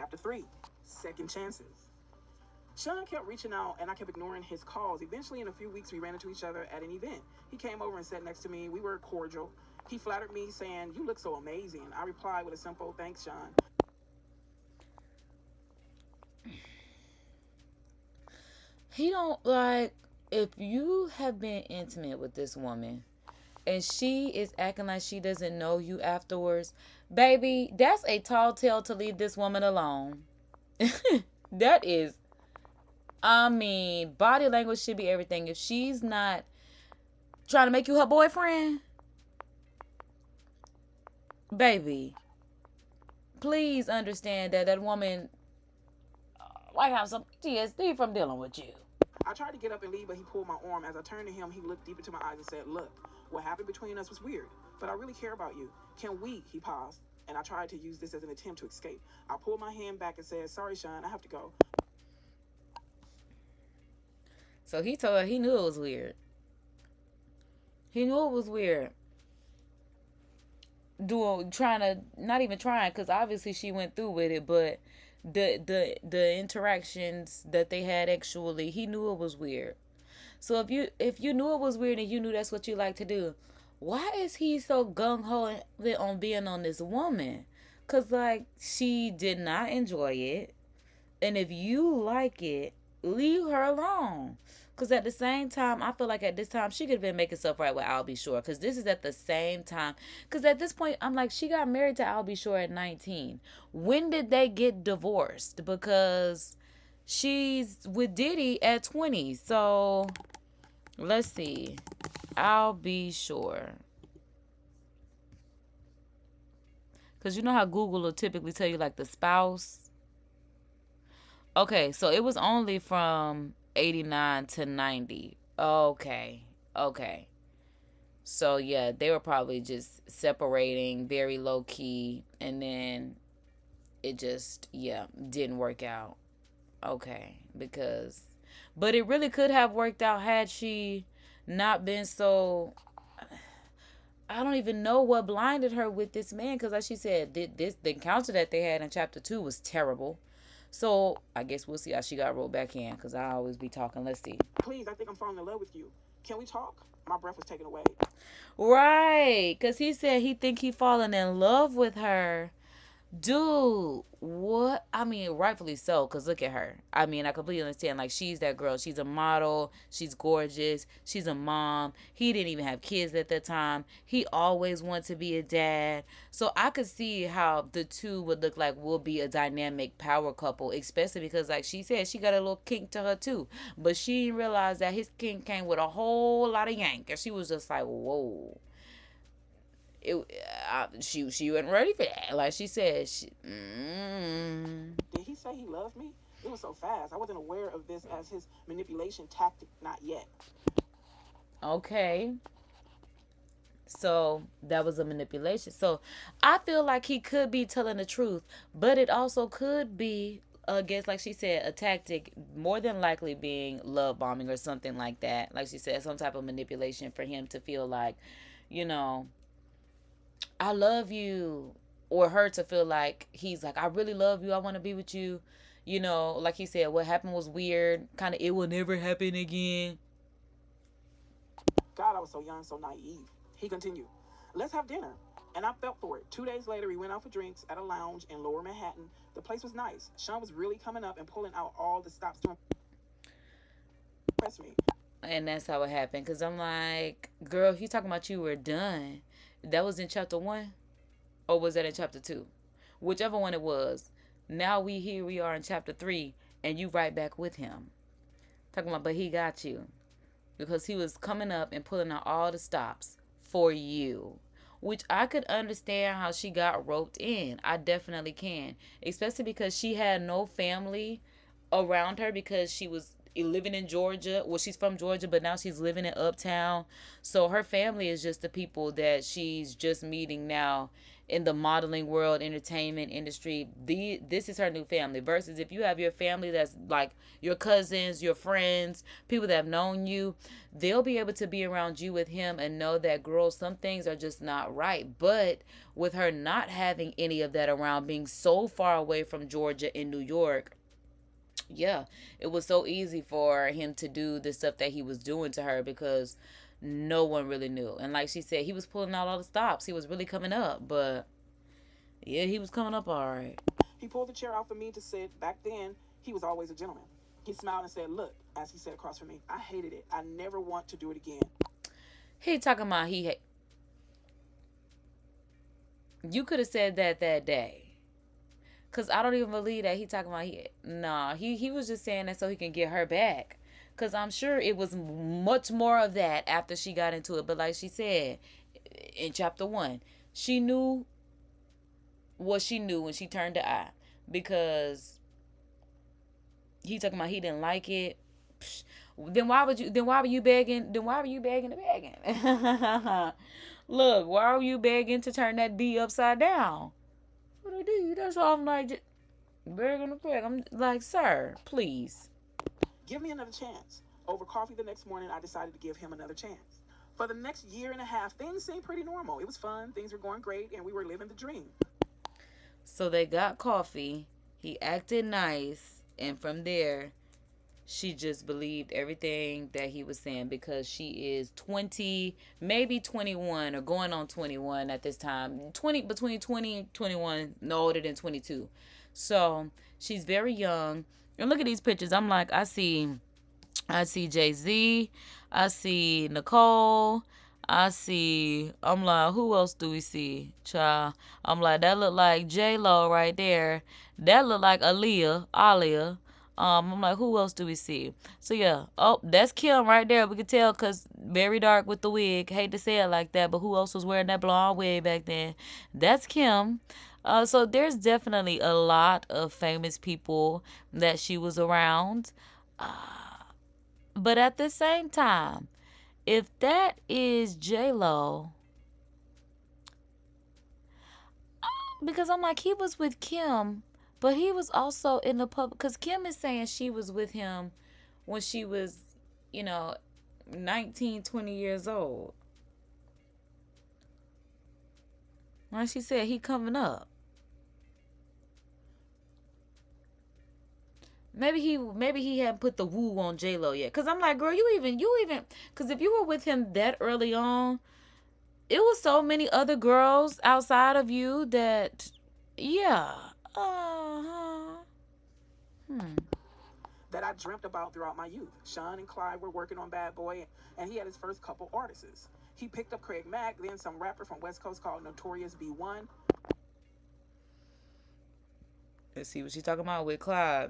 Chapter 3, Second Chances. Sean kept reaching out and I kept ignoring his calls. Eventually, in a few weeks, we ran into each other at an event. He came over and sat next to me. We were cordial. He flattered me, saying, "You look so amazing." I replied with a simple, "Thanks, Sean." He don't, like, if you have been intimate with this woman and she is acting like she doesn't know you afterwards, baby, that's a tall tale to leave this woman alone. That is, I mean, body language should be everything. If she's not trying to make you her boyfriend, baby, please understand that that woman might have some PTSD from dealing with you. I tried to get up and leave, but he pulled my arm. As I turned to him, he looked deep into my eyes and said, "Look, what happened between us was weird, but I really care about you. Can we?" He paused, and I tried to use this as an attempt to escape. I pulled my hand back and said, "Sorry, Sean, I have to go." So he told her he knew it was weird. He knew it was weird. Trying to, not even trying, because obviously she went through with it, but the interactions that they had, actually, he knew it was weird. So if you knew it was weird and you knew that's what you like to do, why is he so gung-ho on being on this woman? Because, like, she did not enjoy it. And if you like it, leave her alone. Because at the same time, I feel like at this time, she could have been making stuff right with I'll Be Sure. Because this is at the same time. Because at this point, I'm like, she got married to I'll Be Sure at 19. When did they get divorced? Because she's with Diddy at 20. So, let's see. I'll Be Sure. Because you know how Google will typically tell you, like, the spouse? Okay, so it was only from 89 to 90. Okay. So, yeah, they were probably just separating very low key. And then it just, yeah, didn't work out. Okay. But it really could have worked out had she not been so... I don't even know what blinded her with this man. Because like she said, the encounter that they had in chapter 2 was terrible. So, I guess we'll see how she got rolled back in, because I always be talking. Let's see. "Please, I think I'm falling in love with you. Can we talk?" My breath was taken away. Right, because he said he think he falling in love with her. Dude, what? I mean, rightfully so, because look at her. I mean, I completely understand. Like, she's that girl. She's a model. She's gorgeous. She's a mom. He didn't even have kids at that time. He always wanted to be a dad. So I could see how the two would look like will be a dynamic power couple, especially because, like she said, she got a little kink to her, too. But she didn't realize that his kink came with a whole lot of yank. And she was just like, whoa. She wasn't ready for that. Like she said, Did he say he loved me? It was so fast. I wasn't aware of this as his manipulation tactic, not yet. Okay. So that was a manipulation. So I feel like he could be telling the truth, but it also could be, I guess, like she said, a tactic, more than likely being love bombing or something like that. Like she said, some type of manipulation for him to feel like, I love you, or her to feel like he's like, I really love you, I want to be with you. Like he said, what happened was weird, kind of, it will never happen again. God, I was so young, so naive. He continued, "Let's have dinner." And I felt for it. 2 days later, we went out for drinks at a lounge in Lower Manhattan. The place was nice. Sean was really coming up and pulling out all the stops to impress me. And that's how it happened, because I'm like, girl, he talking about you were done. That was in chapter 1? Or was that in chapter 2? Whichever one it was. Now we are in chapter 3, and you right back with him. Talking about, but he got you. Because he was coming up and pulling out all the stops for you. Which I could understand how she got roped in. I definitely can. Especially because she had no family around her, because she was living in Georgia. Well, she's from Georgia, but now she's living in Uptown. So her family is just the people that she's just meeting now in the modeling world, entertainment industry. This is her new family. Versus if you have your family that's like your cousins, your friends, people that have known you, they'll be able to be around you with him and know that, girl, some things are just not right. But with her not having any of that around, being so far away from Georgia and New York, yeah, it was so easy for him to do the stuff that he was doing to her because no one really knew. And like she said, he was pulling out all the stops. He was really coming up, but yeah, he was coming up all right. He pulled the chair out for me to sit. Back then, he was always a gentleman. He smiled and said, "Look," as he said across from me, "I hated it. I never want to do it again." He talking about you could have said that day. Cause I don't even believe that he talking about he was just saying that so he can get her back. Cause I'm sure it was much more of that after she got into it. But like she said in chapter 1, she knew what she knew when she turned the eye. Because he talking about he didn't like it. Psh, then why were you begging to begging? Look, why were you begging to turn that D upside down? What I do? That's all. I'm like, begging to beg. I'm like, sir, please. Give me another chance. Over coffee the next morning, I decided to give him another chance. For the next year and a half, things seemed pretty normal. It was fun. Things were going great, and we were living the dream. So they got coffee. He acted nice. And from there, she just believed everything that he was saying because she is 20, maybe 21 or going on 21 at this time. Between 20 and 21, no older than 22. So she's very young. And look at these pictures. I'm like, I see Jay-Z. I see Nicole. I'm like, who else do we see? Child. I'm like, that look like J-Lo right there. That look like Alia. I'm like, who else do we see? So yeah, oh, that's Kim right there. We could tell because very dark with the wig. Hate to say it like that, but who else was wearing that blonde wig back then? That's Kim. So there's definitely a lot of famous people that she was around. But at the same time, if that is J-Lo, because I'm like, he was with Kim, but he was also in the public, because Kim is saying she was with him when she was, 19, 20 years old. Like she said, he coming up. Maybe he hadn't put the woo on J-Lo yet. Because I'm like, girl, you even, because if you were with him that early on, it was so many other girls outside of you that, yeah. That I dreamt about throughout my youth. Sean and Clyde were working on Bad Boy, and he had his first couple artists. He picked up Craig Mack, then some rapper from West Coast called Notorious B1. Let's see what she's talking about with Clyde.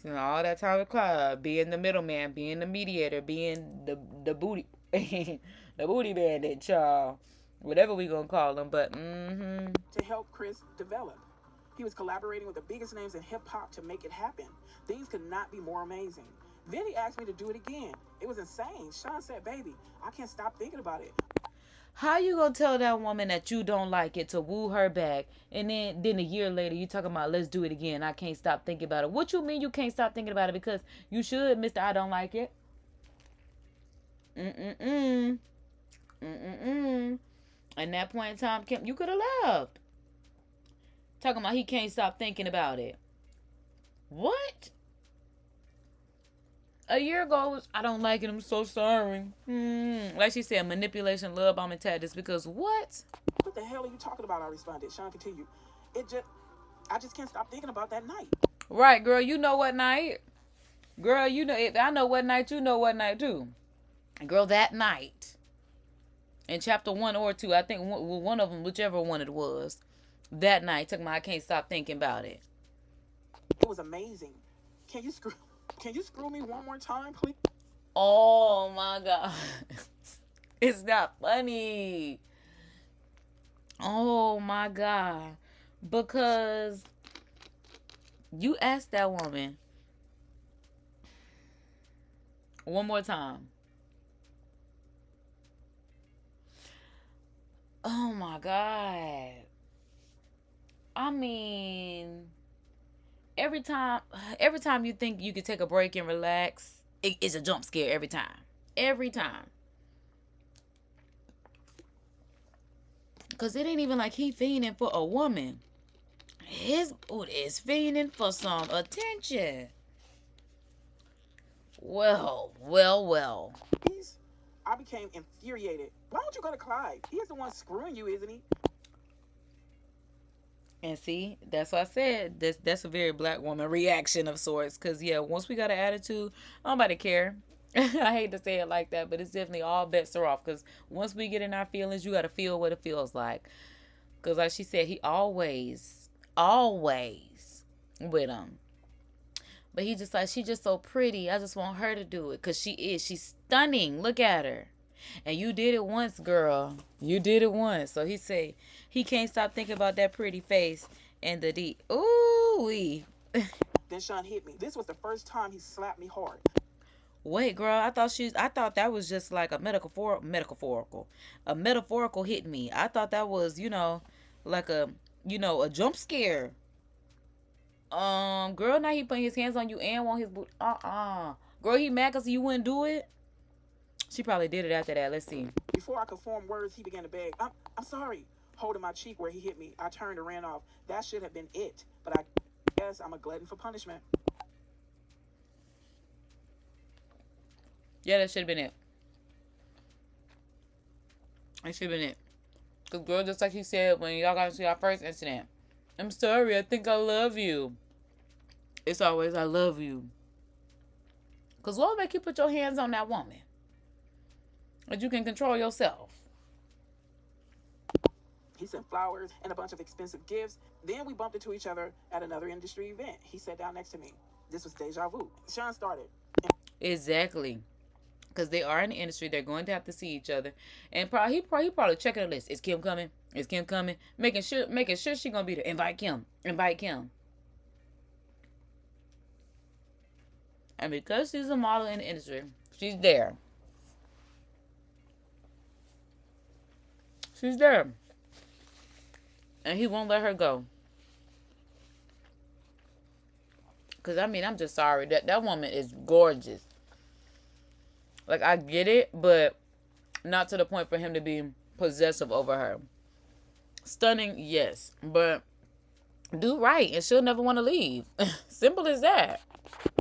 All that time with Clyde, being the middleman, being the mediator, being the booty, the booty bandit, child, whatever we gonna call him. But to help Chris develop, he was collaborating with the biggest names in hip hop to make it happen. Things could not be more amazing. Then he asked me to do it again. It was insane. Sean said, "Baby, I can't stop thinking about it." How you gonna tell that woman that you don't like it to woo her back, and then a year later you talking about let's do it again? I can't stop thinking about it. What you mean you can't stop thinking about it? Because you should, Mr. I don't like it. And that point in time, Kim, you could have left. Talking about he can't stop thinking about it. What? A year ago, was, I don't like it. I'm so sorry. Like she said, manipulation, love bombing tactics. Because what? What the hell are you talking about? I responded. Sean continued. I just can't stop thinking about that night. Right, girl. You know what night? Girl, you know. I know what night. You know what night too. Girl, that night. In chapter 1 or 2, I think one of them, whichever one it was, that night, talking about I can't stop thinking about it. It was amazing. Can you screw me one more time, please? Oh my God. It's not funny. Oh my God. Because you asked that woman one more time. Oh my God. I mean, every time you think you could take a break and relax, it's a jump scare every time. Every time. Because it ain't even like he fiending for a woman. His boot is fiending for some attention. Well. I became infuriated. Why don't you go to Clyde? He is the one screwing you, isn't he? And see, that's what I said. That's a very black woman reaction of sorts. Because, yeah, once we got an attitude, nobody care. I hate to say it like that, but it's definitely all bets are off. Because once we get in our feelings, you got to feel what it feels like. Because like she said, he always with him. But he just like, she just so pretty. I just want her to do it. Because she's stunning. Look at her. And you did it once, girl. You did it once. So he say he can't stop thinking about that pretty face and the D. Ooh-wee. Then Sean hit me. This was the first time he slapped me hard. Wait, girl, I thought that was just like a metaphorical hit me. I thought that was, like a jump scare. Girl, now he putting his hands on you and want his boot. Girl, he mad because you wouldn't do it? She probably did it after that. Let's see. Before I could form words, he began to beg. I'm sorry. Holding my cheek where he hit me, I turned and ran off. That should have been it. But I guess I'm a glutton for punishment. Yeah, that should have been it. That should have been it. Because, girl, just like he said when y'all got into our first incident, I'm sorry, I think I love you. It's always, I love you. Because what will make you put your hands on that woman? That you can control yourself. He sent flowers and a bunch of expensive gifts. Then we bumped into each other at another industry event. He sat down next to me. This was deja vu. Sean started. Exactly. Because they are in the industry. They're going to have to see each other. And he probably checking the list. Is Kim coming? Is Kim coming? Making sure she going to be there. Invite Kim. And because she's a model in the industry, she's there. She's there. And he won't let her go. Because, I mean, I'm just sorry. That woman is gorgeous. Like, I get it, but not to the point for him to be possessive over her. Stunning, yes. But do right, and she'll never want to leave. Simple as that.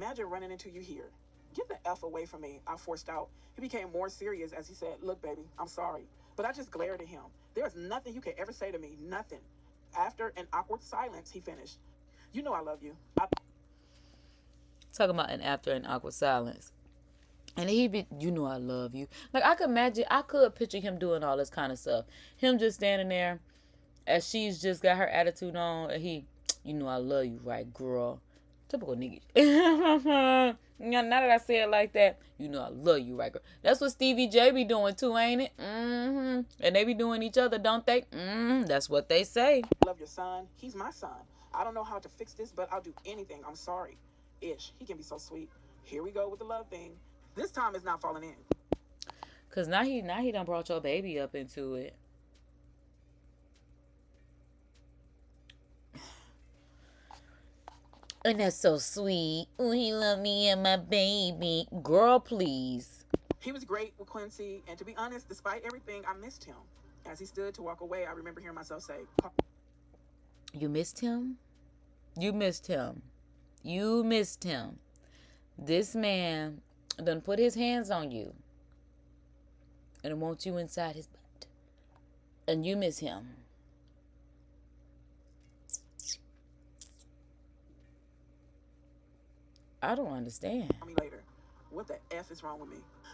Imagine running into you here. Get the F away from me, I forced out. He became more serious as he said, look, baby, I'm sorry. But I just glared at him. There's nothing you can ever say to me. Nothing. After an awkward silence, he finished. You know I love you. Talking about after an awkward silence. And he be, you know I love you. Like, I could picture him doing all this kind of stuff. Him just standing there as she's just got her attitude on. And he, you know I love you, right, girl? Typical nigga. Now that I say it like that, you know I love you, right, girl? That's what Stevie J be doing too, ain't it? And they be doing each other, don't they? That's what they say. Love your son. He's my son. I don't know how to fix this, but I'll do anything. I'm sorry. Ish. He can be so sweet. Here we go with the love thing. This time it's not falling in. Cause now he done brought your baby up into it. And that's so sweet. Oh, he love me and my baby. Girl, please. He was great with Quincy, and to be honest, despite everything, I missed him. As he stood to walk away, I remember hearing myself say, you missed him? You missed him. You missed him. This man done put his hands on you and wants you inside his butt. And you miss him. I don't understand. Tell me later. What the F is wrong with me?